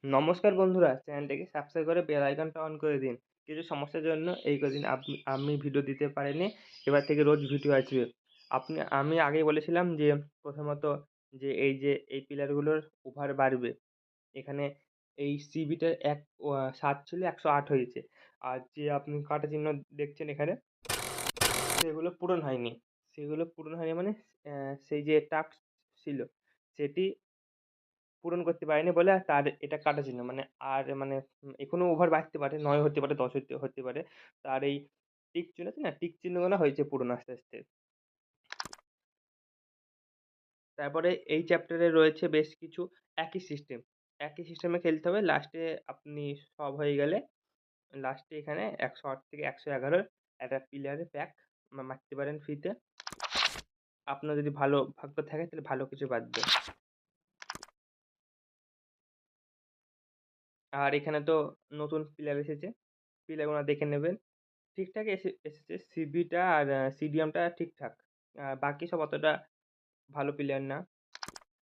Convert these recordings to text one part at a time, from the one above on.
নমস্কার বন্ধুরা, চ্যানেলটাকে সাবস্ক্রাইব করে বেল আইকনটা অন করে দিন। কিছু সমস্যার জন্য এই কদিন আমি ভিডিও দিতে পারিনি। এবার থেকে রোজ ভিডিও আসবে। আমি আগেই বলেছিলাম যে প্রথমত যে এই পিলারগুলোর ওভার বাড়বে। এখানে এই সিবিটার ৭ ছিল ১০৮ হয়েছে। আর যে আপনি কাটা চিহ্ন দেখছেন এখানে, সেগুলো পূরণ হয়নি মানে সেই যে টাস্ক ছিল সেটি পূরণ করতে পারেনি বলে তার এটা কাটা চিহ্ন। মানে আর মানে এখনো ওভার বাড়তে পারে, ৯ হতে পারে, ১০ হতে পারে। তার এই টিক চিহ্ন আছে না? টিক চিহ্নগুলো হয়েছে পূরণ আস্তে, আস্তে। তারপরে এই চ্যাপ্টারে রয়েছে বেশ কিছু একই সিস্টেম। একই সিস্টেমে খেলতে হবে। লাস্টে আপনি সব হয়ে গেলে লাস্টে এখানে ১০৮ থেকে ১১১ একটা প্লেয়ারের প্যাক মারতে পারেন ফ্রিতে। আপনার যদি ভালো ভাগ্য থাকে তাহলে ভালো কিছু বাঁচবে। আর এখানে তো নতুন প্লেয়ার এসেছে। প্লেয়ারগুলো দেখে নেবেন। ঠিকঠাক এসেছে। সিবিটা আর সিডিএমটা ঠিকঠাক। বাকি সব অতটা ভালো প্লেয়ার না।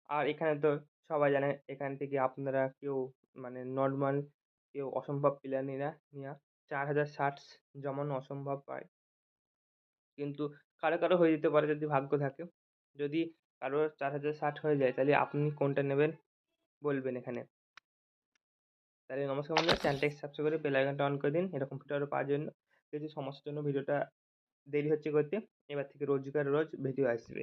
আর এখানে তো সবাই জানে এখান থেকে আপনারা কেউ মানে নরমাল কেউ অসম্ভব প্লেয়ার নেয়া ৪,০০০ শার্টস জমানো অসম্ভব প্রায়। কিন্তু কারো হয়ে যেতে পারে যদি ভাগ্য থাকে। যদি কারো ৪,০০০ ষাট হয়ে যায় তাহলে আপনি কোনটা নেবেন বলবেন এখানে। তাহলে নমস্কার বন্ধুরা, চ্যানেলটাকে সাবস্ক্রাইব করে বেল আইকনটা অন করে দিন এরকম ভিডিও আরও পাওয়ার জন্য। কিছু সমস্যার জন্য ভিডিওটা দেরি হচ্ছে করতে। এবার থেকে রোজকার রোজ ভিডিও আসবে।